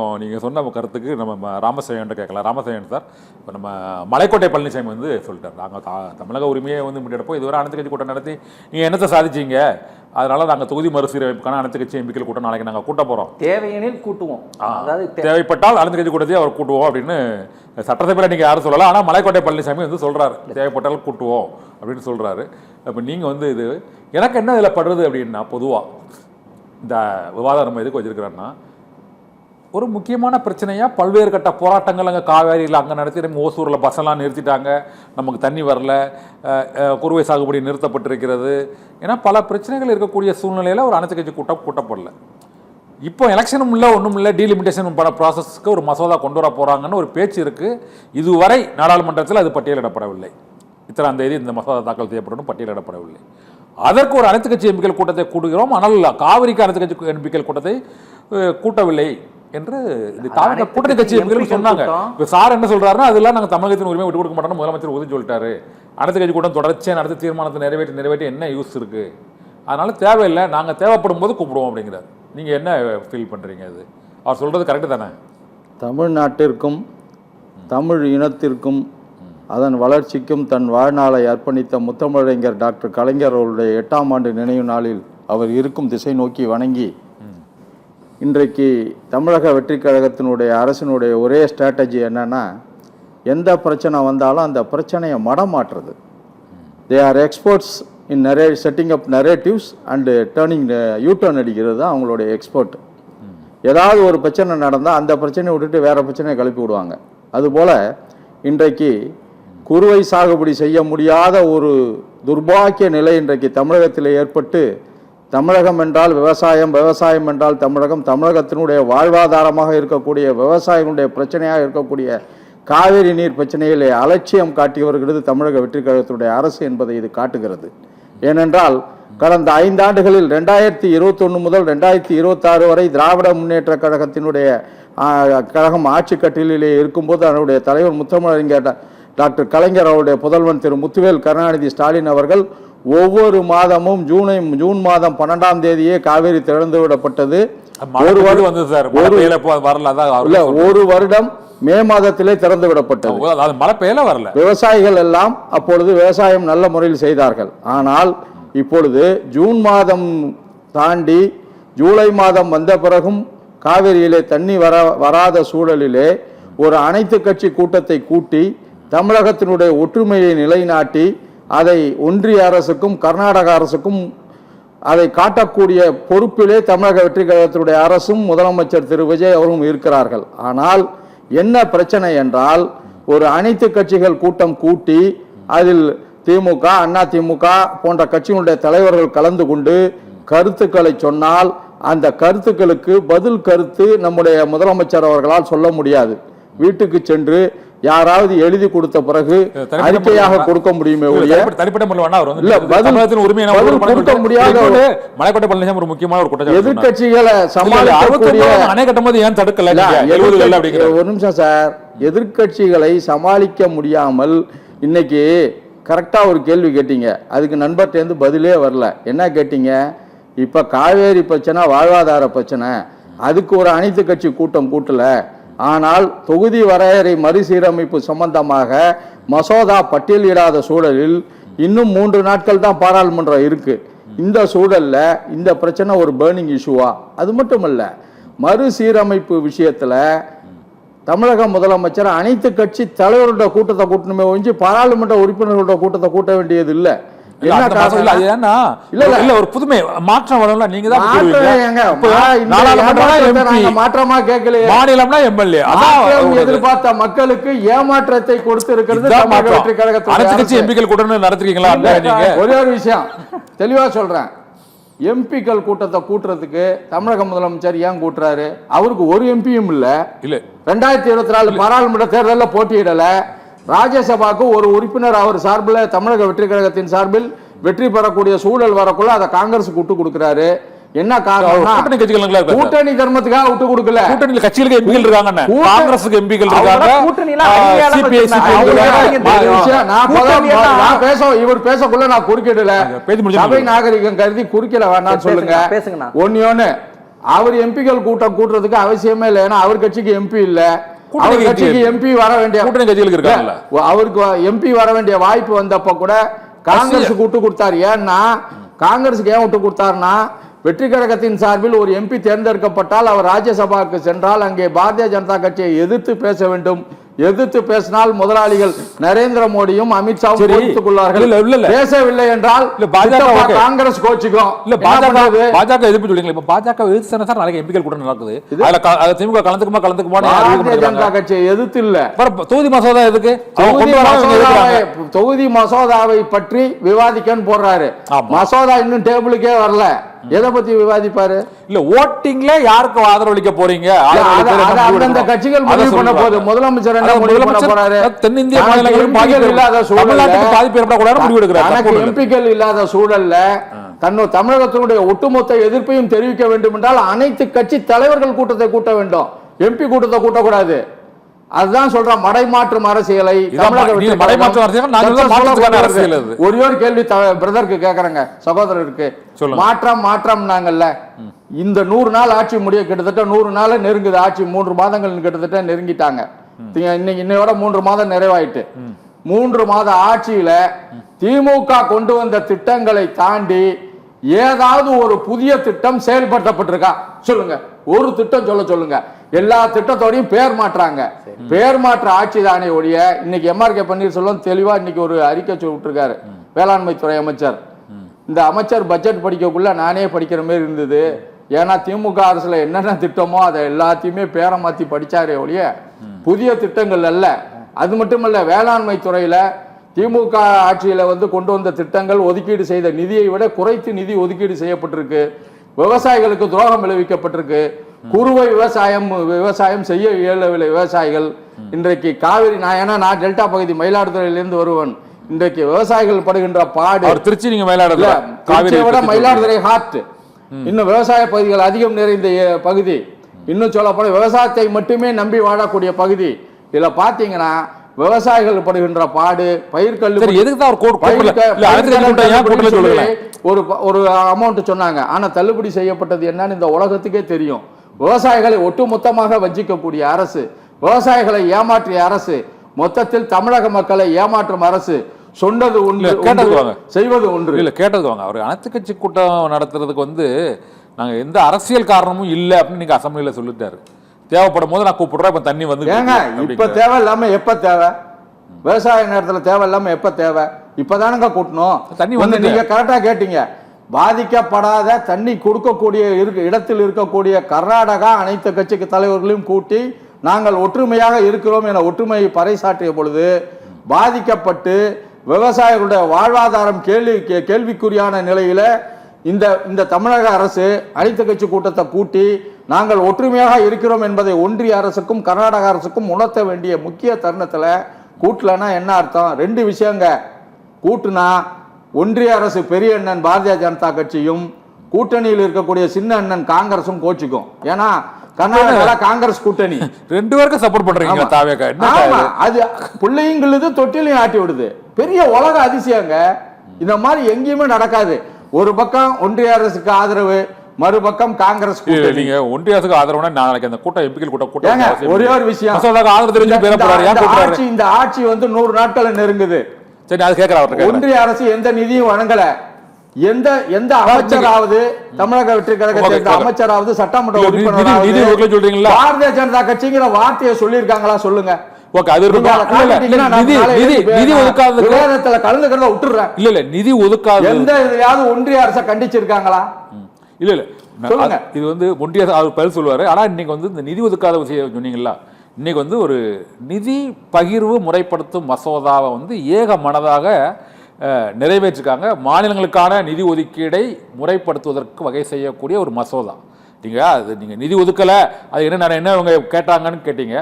நீங்கள் சொன்ன கருத்துக்கு நம்ம ராமசேகன் கேட்கலாம். ராமசேகன் சார், இப்போ நம்ம மலைக்கோட்டை பழனிசாமி வந்து சொல்லிட்டார், நாங்கள் தமிழக உரிமையை வந்து முன்னெடுப்போம், இதுவரை அனைத்து கட்சி கூட்டம் நடத்தி நீங்கள் என்னத்தை சாதிச்சிங்க, அதனால் நாங்கள் தொகுதி மறுசீரமைப்புக்கான அனைத்து கட்சி எம்பிக்கள் கூட்டம் நாளைக்கு நாங்கள் கூட்ட போகிறோம், தேவையெனில் கூட்டுவோம், அதாவது தேவைப்பட்டால் அனைத்து கட்சி கூட்டத்தையும் அவர் கூட்டுவோம் அப்படின்னு சட்டசபையில் நீங்கள் யாரும் சொல்லலாம். ஆனால் மலைக்கோட்டை பழனிசாமி வந்து சொல்கிறாரு, தேவைப்பட்டால் கூட்டுவோம் அப்படின்னு சொல்கிறாரு. அப்போ நீங்கள் வந்து இது எனக்கு என்ன இதில் படுறது அப்படின்னா, பொதுவாக இந்த விவாதம் நம்ம எதுக்கு வச்சுருக்கிறோன்னா, ஒரு முக்கியமான பிரச்சனையாக பல்வேறு கட்ட போராட்டங்கள் அங்கே காவேரியில் அங்கே நடத்தி நம்ம ஓசூரில் பஸ்ஸெல்லாம் நிறுத்திட்டாங்க, நமக்கு தண்ணி வரல, குறுவை சாகுபடி நிறுத்தப்பட்டிருக்கிறது, ஏன்னா பல பிரச்சனைகள் இருக்கக்கூடிய சூழ்நிலையில் ஒரு அனைத்து கட்சி கூட்டம் கூட்டப்படல. இப்போ எலெக்ஷனும் இல்லை, ஒன்றும் இல்லை, டீலிமிட்டேஷன் பண்ண ப்ராசஸ்க்கு ஒரு மசோதா கொண்டு வர போகிறாங்கன்னு ஒரு பேச்சு இருக்குது. இதுவரை நாடாளுமன்றத்தில் அது பட்டியலிடப்படவில்லை. இத்தனாம் தேதி இந்த மசோதா தாக்கல் செய்யப்படணும், பட்டியலிடப்படவில்லை. அதற்கு ஒரு அனைத்து கட்சி எம்பிக்கள் கூட்டத்தை கூட்டுகிறோம், ஆனால் காவிரிக்கு அனைத்து கட்சி எம்பிக்கள் கூட்டத்தை கூட்டவில்லை என்று கூட்டணி கட்சி எம்பிக்கள் சொன்னாங்க. இப்போ சார் என்ன சொல்றாருன்னா, அதெல்லாம் நாங்கள் தமிழகத்தின் உரிமை விட்டு கொடுக்க மாட்டோம், முதலமைச்சர் உறுதி சொல்லிட்டாரு, அனைத்து கட்சி கூட்டம் தொடர்ச்சியாக நடத்தி தீர்மானத்தை நிறைவேற்றி என்ன யூஸ் இருக்கு, அதனால தேவையில்லை, நாங்கள் தேவைப்படும் போது கூப்பிடுவோம் அப்படிங்கிறார். நீங்கள் என்ன ஃபீல் பண்ணுறீங்க? அது அவர் சொல்றது கரெக்டு தானே? தமிழ்நாட்டிற்கும் தமிழ் இனத்திற்கும் அதன் வளர்ச்சிக்கும் தன் வாழ்நாளை அர்ப்பணித்த முத்தமிழறிஞர் டாக்டர் கலைஞர் அவருடைய 8ஆம் ஆண்டு நினைவு நாளில் அவர் இருக்கும் திசை நோக்கி வணங்கி, இன்றைக்கு தமிழக வெற்றி கழகத்தினுடைய அரசினுடைய ஒரே ஸ்ட்ராட்டஜி என்னன்னா, எந்த பிரச்சனை வந்தாலும் அந்த பிரச்சனையை மடமாற்றுறது. They are experts in setting up narratives and turning U turn அடிக்கிறது தான் அவங்களுடைய எக்ஸ்பர்ட். ஏதாவது ஒரு பிரச்சனை நடந்தால் அந்த பிரச்சனையை விட்டுட்டு வேறு பிரச்சனையை கிளப்பி விடுவாங்க. அதுபோல் இன்றைக்கு குறுவை சாகுபடி செய்ய முடியாத ஒரு துர்பாக்கிய நிலை இன்றைக்கு தமிழகத்தில் ஏற்பட்டு, தமிழகம் என்றால் விவசாயம், விவசாயம் என்றால் தமிழகம், தமிழகத்தினுடைய வாழ்வாதாரமாக இருக்கக்கூடிய விவசாயிகளுடைய பிரச்சனையாக இருக்கக்கூடிய காவிரி நீர் பிரச்சனையிலே அலட்சியம் காட்டி வருகிறது தமிழக வெற்றி கழகத்தினுடைய அரசு என்பதை இது காட்டுகிறது. ஏனென்றால் கடந்த 5 ஆண்டுகளில் 2021 முதல் 2026 வரை திராவிட முன்னேற்ற கழகத்தினுடைய கழகம் ஆட்சி கட்டிலே இருக்கும்போது அதனுடைய தலைவர் முத்தமிழறிஞர் டாக்டர் கலைஞர் அவருடைய புதல்வன் திரு முத்துவேல் கருணாநிதி ஸ்டாலின் அவர்கள் ஒவ்வொரு மாதமும் ஜூன் மாதம் 12ஆம் தேதியே காவிரி திறந்து விடப்பட்டது. ஒரு வருடம் மே மாதத்திலே திறந்து விடப்பட்டது. மழை பெய்யல வரல. விவசாயிகள் எல்லாம் அப்பொழுது விவசாயம் நல்ல முறையில் செய்தார்கள். ஆனால் இப்பொழுது ஜூன் மாதம் தாண்டி ஜூலை மாதம் வந்த பிறகும் காவிரியிலே தண்ணி வராத சூழலிலே ஒரு அனைத்து கட்சி கூட்டத்தை கூட்டி தமிழகத்தினுடைய ஒற்றுமையை நிலைநாட்டி அதை ஒன்றிய அரசுக்கும் கர்நாடக அரசுக்கும் அதை காட்டக்கூடிய பொறுப்பிலே தமிழக வெற்றி கழகத்தினுடைய அரசும் முதலமைச்சர் திரு விஜய் அவரும் இருக்கிறார்கள். ஆனால் என்ன பிரச்சனை என்றால், ஒரு அனைத்து கட்சிகள் கூட்டம் கூட்டி அதில் திமுக, அண்ணா திமுக போன்ற கட்சிகளுடைய தலைவர்கள் கலந்து கொண்டு கருத்துக்களை சொன்னால் அந்த கருத்துக்களுக்கு பதில் கருத்து நம்முடைய முதலமைச்சர் அவர்களால் சொல்ல முடியாது. வீட்டுக்கு சென்று யாராவது எழுதி கொடுத்த பிறகு அறிக்கையாக கொடுக்க முடியுமே ஒழிய எதிர்கட்சிகளை ஒரு நிமிஷம் சார், எதிர்கட்சிகளை சமாளிக்க முடியாமல் இன்னைக்கு கரெக்டா ஒரு கேள்வி கேட்டீங்க, அதுக்கு நண்பர்கிட்ட பதிலே வரல. என்ன கேட்டீங்க? இப்ப காவேரி பிரச்சனை வாழ்வாதார பிரச்சனை, அதுக்கு ஒரு அனைத்து கட்சி கூட்டம் கூட்டல, ஆனால் தொகுதி வரையறை மறுசீரமைப்பு சம்பந்தமாக மசோதா பட்டியலிடாத சூழலில் இன்னும் 3 நாட்கள் தான் பாராளுமன்றம் இருக்கு. இந்த சூழல்ல இந்த பிரச்சனை ஒரு பர்னிங் இஷ்யூவா? அது மட்டுமல்ல, மறுசீரமைப்பு விஷயத்துல தமிழக முதலமைச்சர் அனைத்து கட்சி தலைவருடைய கூட்டத்தை கூட்டணுமே ஒழிஞ்சு பாராளுமன்ற உறுப்பினர்களுடைய கூட்டத்தை கூட்ட வேண்டியது இல்லை. ஒரு புதுமை மாற்றம் வரும்ல, நீங்க தான் மாநிலம்னா எம்எல்ஏ எதிர்பார்த்த மக்களுக்கு ஏமாற்றத்தை கொடுத்து இருக்கிறது. எம்பிக்கள் கூட்டம் நடத்துறீங்களா? ஒரே ஒரு விஷயம் தெளிவா சொல்றேன், எம்பிக்கள் கூட்டத்தை கூட்டுறதுக்கு தமிழக முதலமைச்சர் ஏன் கூட்டுறாரு? அவருக்கு ஒரு எம்பியும் இல்ல. 2024 பாராளுமன்ற தேர்தலில் போட்டியிடல. ராஜ்யசபாவுக்கு ஒரு உறுப்பினர் அவர் சார்பில் தமிழக வெற்றி கழகத்தின் சார்பில் வெற்றி பெறக்கூடிய சூழல் வரக்குள்ள அதை காங்கிரஸுக்கு விட்டு கொடுக்கிறாரு. என்ன காரணம்? கூட்டணி தர்மத்துக்காக விட்டு கொடுக்கல. கூட்டணி கட்சிகளுக்கு எம்பிக்கள் இருக்காங்க, காங்கிரஸுக்கு எம்பிக்கள் இருக்காங்க. இவர் பேசக்குள்ள நான் குறுக்கிடல, சபை நாகரிகம் கருதி குறுக்கல வேண்டாம் சொல்லுங்க. ஒன்னு அவர் எம்பிக்கள் கூட்டம் கூட்டுறதுக்கு அவசியமே இல்லை. ஏன்னா அவர் கட்சிக்கு எம்பி இல்ல. கூட்டணி அவர் கட்சிக்கு எம்பி வர வேண்டிய கூட்டணி கட்சிகளுக்கு இருக்காங்கல்ல, அவருக்கு எம்பி வர வேண்டிய வாய்ப்பு வந்தப்ப கூட காங்கிரஸ் விட்டு கொடுத்தாரு. ஏன்னா காங்கிரஸுக்கு ஏன் விட்டு கொடுத்தாருன்னா, வெற்றி கழகத்தின் சார்பில் ஒரு எம்பி தேர்ந்தெடுக்கப்பட்டால் அவர் ராஜ்யசபாவுக்கு சென்றால் அங்கே பாரதிய ஜனதா கட்சியை எதிர்த்து பேச வேண்டும். எதிர்த்து பேசினால் முதலாளிகள் நரேந்திர மோடியும் அமித்ஷாவும் கோபித்துக் கொள்வார்கள். பேசவில்லை என்றால் காங்கிரஸ் கோச்சிக்கும். இல்ல பாஜக எதிர்ப்பு சொல்றீங்க. இப்ப பாஜக எதிர்த்து தானே சார் நாளைக்கு எம்பிக்கள் கூட்டம் நடக்குது. அதுல திமுக கலந்துக்குமா பாரதிய ஜனதா கட்சியை எதிர்த்து இல்ல. தொகுதி மசோதா எதுக்கு? தொகுதி மசோதாவை பற்றி விவாதிக்கன்னு போடுறாரு. மசோதா இன்னும் டேபிளுக்கே வரல. எதை பத்தி விவாதிப்பாரு? இல்ல ஓட்டிங்ல யாருக்கு ஆதரவளிக்க போறீங்க? அந்த கட்சிகள் முடிவு பண்ண போது முதலமைச்சர் என்ன முடிவு பண்ண போறாரு? தென்னிந்திய மாநிலங்களில் இல்லாத சூழல்ல பாதிப்பு ஏற்படக்கூடாது முடிவு எடுக்கிறார். எம்பிக்கள் இல்லாத சூழல்ல தமிழகத்தினுடைய ஒட்டுமொத்த எதிர்ப்பையும் தெரிவிக்க வேண்டும் என்றால் அனைத்து கட்சி தலைவர்கள் கூட்டத்தை கூட்ட வேண்டும். எம்பி கூட்டத்தை கூட்டக்கூடாது. அதுதான் சொல்றோம் மடைமாற்றும் அரசியலை. ஒரே ஒரு கேள்வி பிரதருக்கு கேக்குறேங்க, சகோதரருக்கு. மாற்றம் நாங்கல்ல. இந்த 100 நாள் ஆட்சி முடிய கிட்டத்தட்ட 100 நாள் நெருங்குது. ஆட்சி 3 மாதங்கள் கிட்டத்தட்ட நெருங்கிட்டாங்க. இன்னையோட 3 மாதம் நிறைவாயிட்டு. 3 மாத ஆட்சியில திமுக கொண்டு வந்த திட்டங்களை தாண்டி ஏதாவது ஒரு புதிய திட்டம் செயல்படுத்தப்பட்டிருக்கா சொல்லுங்க. ஒரு திட்டம் சொல்லுங்க. எல்லா திட்டத்தோடையும் பேர் மாற்றாங்க. பேர் மாற்ற ஆட்சி தானே ஒழிய. இன்னைக்கு எம்ஆர்கே பன்னீர்செல்வம் தெளிவா இன்னைக்கு ஒரு அறிக்கை விட்டுருக்காரு, வேளாண்மை துறை அமைச்சர். இந்த அமைச்சர் பட்ஜெட் படிக்கக்குள்ள நானே படிக்கிற மாதிரி இருந்தது. ஏன்னா திமுக அரசுல என்னென்ன திட்டமோ அதை எல்லாத்தையுமே பேரை மாத்தி படிச்சாரே ஒழிய புதிய திட்டங்கள் அல்ல. அது மட்டுமல்ல, வேளாண்மை துறையில திமுக ஆட்சியில கொண்டு வந்த திட்டங்கள் ஒதுக்கீடு செய்த நிதியை விட குறைத்து நிதி ஒதுக்கீடு செய்யப்பட்டிருக்கு. விவசாயிகளுக்கு துரோகம் விளைவிக்கப்பட்டிருக்கு. குறுவை விவசாயம் செய்ய இயலவில்லை விவசாயிகள். இன்றைக்கு காவிரி, நான் டெல்டா பகுதி மயிலாடுதுறையிலிருந்து வருவன். இன்றைக்கு விவசாயிகள் படுகின்ற பாடு. திருச்சி நீங்க மயிலாடுதுறை ஹார்ட். இன்னும் விவசாய பகுதிகள் அதிகம் நிறைந்த பகுதி. இன்னும் சொல்ல போன விவசாயத்தை மட்டுமே நம்பி வாழக்கூடிய பகுதி. இதுல பாத்தீங்கன்னா விவசாயிகள் படுகின்ற பாடு, ஒரு அமௌண்ட் சொன்னாங்க. ஆனா தள்ளுபடி செய்யப்பட்டது என்னன்னு இந்த உலகத்துக்கே தெரியும். விவசாயிகளை ஒட்டுமொத்தமாக வஞ்சிக்கக்கூடிய அரசு, விவசாயிகளை ஏமாற்றிய அரசு, மொத்தத்தில் தமிழக மக்களை ஏமாற்றும் அரசு. சொன்னது ஒன்று செய்வது ஒன்று. இல்ல கேட்டது வாங்க. அவர் அனைத்து கட்சி கூட்டம் நடத்துறதுக்கு நாங்க எந்த அரசியல் காரணமும் இல்லை அப்படின்னு நீங்க அசம்பிளியில சொல்லிட்டாரு. தேவைப்படும் போது நான் கூப்பிடுறேன். இப்ப தண்ணி ஏங்க இப்ப தேவை இல்லாம எப்ப தேவை? விவசாய நேரத்துல தேவை இல்லாம எப்ப தேவை? இப்பதானுங்க கூட்டணும். தண்ணி நீங்க கரெக்டா கேட்டீங்க. பாதிக்கப்படாத தண்ணி கொடுக்கக்கூடிய இடத்தில் இருக்கக்கூடிய கர்நாடகா அனைத்து கட்சி தலைவர்களையும் கூட்டி நாங்கள் ஒற்றுமையாக இருக்கிறோம் என ஒற்றுமையை பறைசாற்றிய பொழுது பாதிக்கப்பட்டு விவசாயிகளுடைய வாழ்வாதாரம் கேள்விக்குறியான நிலையில இந்த தமிழக அரசு அனைத்து கட்சி கூட்டத்தை கூட்டி நாங்கள் ஒற்றுமையாக இருக்கிறோம் என்பதை ஒன்றிய அரசுக்கும் கர்நாடக அரசுக்கும் உணர்த்த வேண்டிய முக்கிய தருணத்துல கூட்டலன்னா என்ன அர்த்தம்? 2 விஷயங்க. கூட்டுனா ஒன்றிய அரசு பெரிய அண்ணன் பாரதிய ஜனதா கட்சியும் கூட்டணியில் இருக்கக்கூடிய சின்ன அண்ணன் காங்கிரசும் கோச்சிக்கும். ஏன்னா கர்நாடகால காங்கிரஸ் கூட்டணி 2 பேருக்கு சப்போர்ட் பண்றீங்க. அது பிள்ளைங்களுக்கு தொட்டிலையும் ஆட்டி விடுது. பெரிய உலக அதிசயங்க. இந்த மாதிரி எங்கேயுமே நடக்காது. ஒரு பக்கம் ஒன்றிய அரசுக்கு ஆதரவு, மறுபக்கம் காங்கிரஸ். நீங்க ஒன்றிய அரசுக்கு ஆதரவுனா நாளைக்கு அந்த கூட்டம் எம்பிக்கள் கூட்டம் ஒரே ஒரு விஷயம். இந்த ஆட்சி 100 நாட்கள் நெருங்குது. சரி, அது கேக்குறாரு. ஒன்றிய அரசு எந்த நிதியும் வழங்கல. எந்த அமைச்சராவது, தமிழக வெற்றி கழகத்தின் அமைச்சராவது, சட்டமன்ற உறுப்பினர் பாரதிய ஜனதா கட்சிங்கிற வார்த்தையை சொல்லியிருக்காங்களா சொல்லுங்க. நிதி ஒதுக்காத எந்த இதுலயாவது ஒன்றிய அரசை கண்டிச்சிருக்காங்களா? இல்ல இது ஒன்றிய பதில் சொல்லுவாரு. ஆனா இன்னைக்கு இந்த நிதி ஒதுக்காத விஷயம் சொன்னீங்களா, இன்னைக்கு ஒரு நிதி பகிர்வு முறைப்படுத்தும் மசோதாவை ஏக மனதாக நிறைவேற்றிருக்காங்க. மாநிலங்களுக்கான நிதி ஒதுக்கீடை முறைப்படுத்துவதற்கு வகை செய்யக்கூடிய ஒரு மசோதா. நீங்க நிதி ஒதுக்கல, அது என்ன இவங்க கேட்டாங்கன்னு கேட்டீங்க.